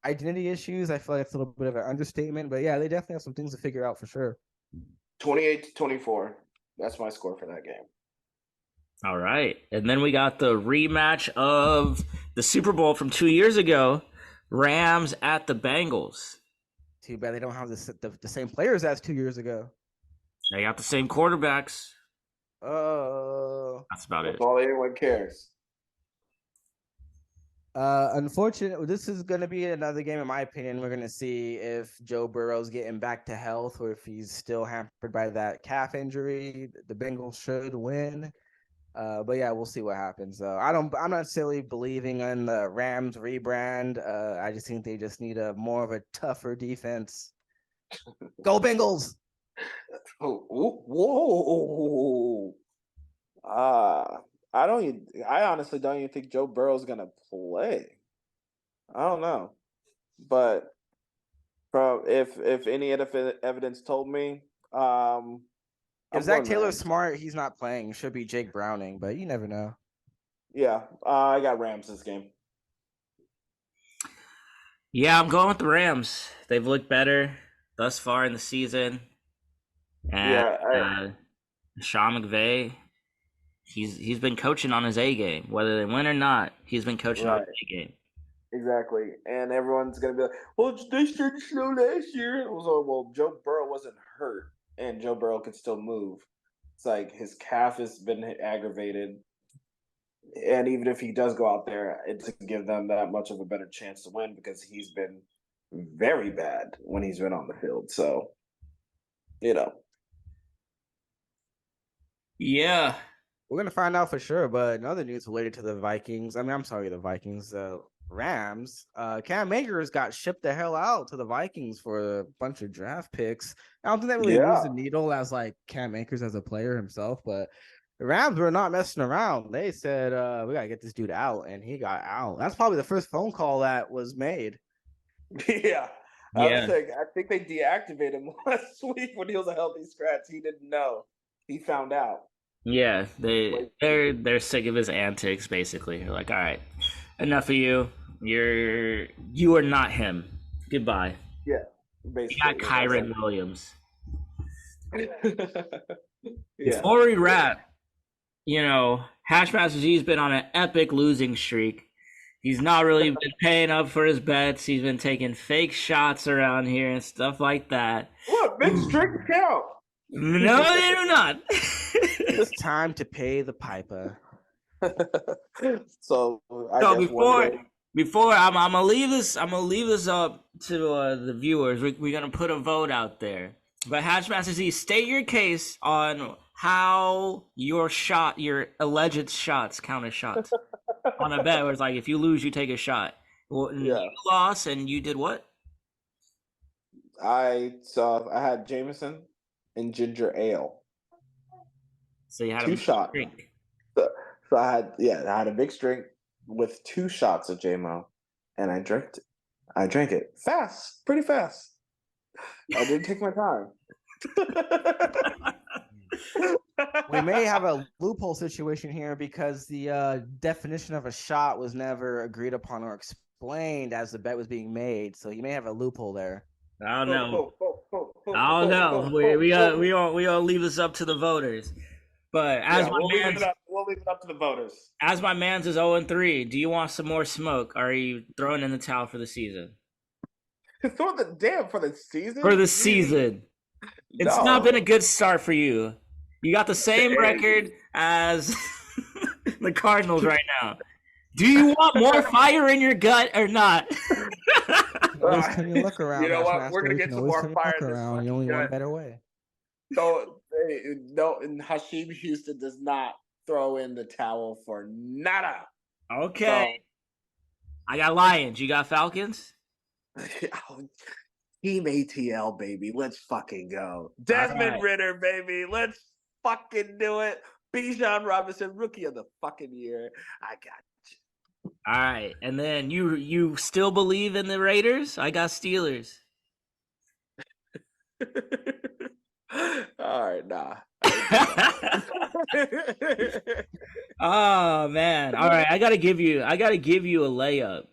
identity issues, I feel like it's a little bit of an understatement, but yeah, they definitely have some things to figure out for sure. 28-24. That's my score for that game. All right. And then we got the rematch of the Super Bowl from 2 years ago, Rams at the Bengals. Too bad they don't have the same players as 2 years ago. They got the same quarterbacks. That's about That's it. all anyone cares. Unfortunately, this is going to be another game, in my opinion. We're going to see if Joe Burrow's getting back to health or if he's still hampered by that calf injury. The Bengals should win. But yeah, we'll see what happens. I'm not necessarily believing in the Rams rebrand. I just think they just need more of a tougher defense. Go Bengals! Whoa. I honestly don't even think Joe Burrow's gonna play. I don't know, but if any evidence told me, if Zach Taylor's smart, he's not playing. Should be Jake Browning, but you never know. Yeah, I got Rams this game. Yeah, I'm going with the Rams. They've looked better thus far in the season. And Sean McVay, he's been coaching on his A game. Whether they win or not, he's been coaching on his A game. Exactly. And everyone's going to be like, well, they started slow last year. It was like, well, Joe Burrow wasn't hurt, and Joe Burrow could still move. It's like his calf has been aggravated. And even if he does go out there, it doesn't give them that much of a better chance to win because he's been very bad when he's been on the field. So, Yeah. We're going to find out for sure. But another news related to the Vikings. The Vikings. Rams. Cam Akers got shipped the hell out to the Vikings for a bunch of draft picks. I don't think that really moves the needle as like Cam Akers as a player himself, but the Rams were not messing around. They said, we got to get this dude out, and he got out. That's probably the first phone call that was made. Yeah. I think they deactivated him last week when he was a healthy scratch. He didn't know. He found out. Yeah, they're sick of his antics, basically. They're like, all right, enough of you. You are not him. Goodbye. Yeah, basically. You got Kyron Williams. Before we wrap, Hashmaster G's been on an epic losing streak. He's not really been paying up for his bets. He's been taking fake shots around here and stuff like that. What? Big streaks count. No, they do not. It's time to pay the piper. Before I'm gonna leave this up to the viewers. We're gonna put a vote out there. But Hatchmaster Z, state your case on how your alleged shots count as shots on a bet. Where it's like if you lose, you take a shot. Well, you lost, and you did what? I had Jameson and ginger ale. So you had 2 shots. Drink. So I had a big drink with 2 shots of JMO, and I drank it. I drank it fast, pretty fast. I didn't take my time. We may have a loophole situation here because the definition of a shot was never agreed upon or explained as the bet was being made. So you may have a loophole there. I don't know. We all leave this up to the voters. But we'll leave it up to the voters. As my man's is 0-3, do you want some more smoke? Or are you throwing in the towel for the season? For the season? For the season. It's not been a good start for you. You got the same record as the Cardinals right now. Do you want more fire in your gut or not? Can you look around? You know what? We're going to get some more fire in this one. You only one better way. No, and Hasheem Houston does not throw in the towel for nada. Okay. I got Lions. You got Falcons? Team ATL, baby. Let's fucking go. Desmond Ridder, baby. Let's fucking do it. Bijan Robinson, rookie of the fucking year. I got you. All right. And then you still believe in the Raiders? I got Steelers. All right, nah. Oh man. All right. I gotta give you a layup.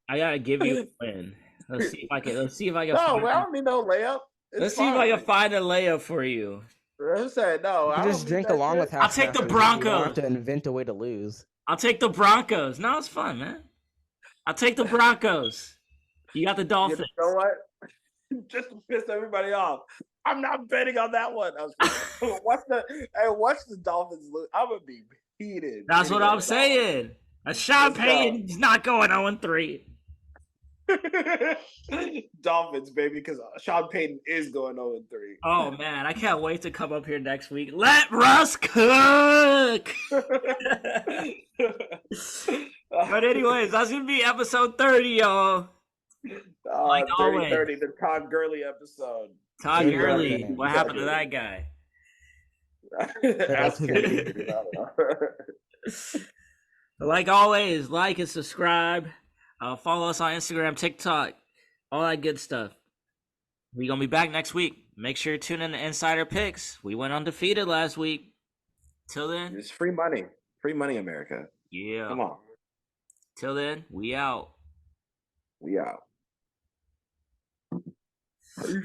I gotta give you a win. Let's see if I can. No, I don't need no layup. Let's see if I can find a layup for you. I'm saying no. You just drink along with. I'll take the You don't Broncos. have to invent a way to lose. I'll take the Broncos. No, it's fun, man. I'll take the Broncos. You got the Dolphins. You know what? Just to piss everybody off. I'm not betting on that one. Watch the Dolphins lose. I'm gonna be heated. That's what I'm saying. Sean Payton's not going 0-3. Dolphins, baby, because Sean Payton is going 0-3. Oh man, I can't wait to come up here next week. Let Russ cook. But anyways, that's gonna be episode 30, y'all. Like 30, the Todd Gurley episode. Todd Gurley, what happened to that guy? Like always, like and subscribe. Follow us on Instagram, TikTok, all that good stuff. We're going to be back next week. Make sure to tune in to Insider Picks. We went undefeated last week. Till then. It's free money. Free money, America. Yeah. Come on. Till then, we out. We out. Peace.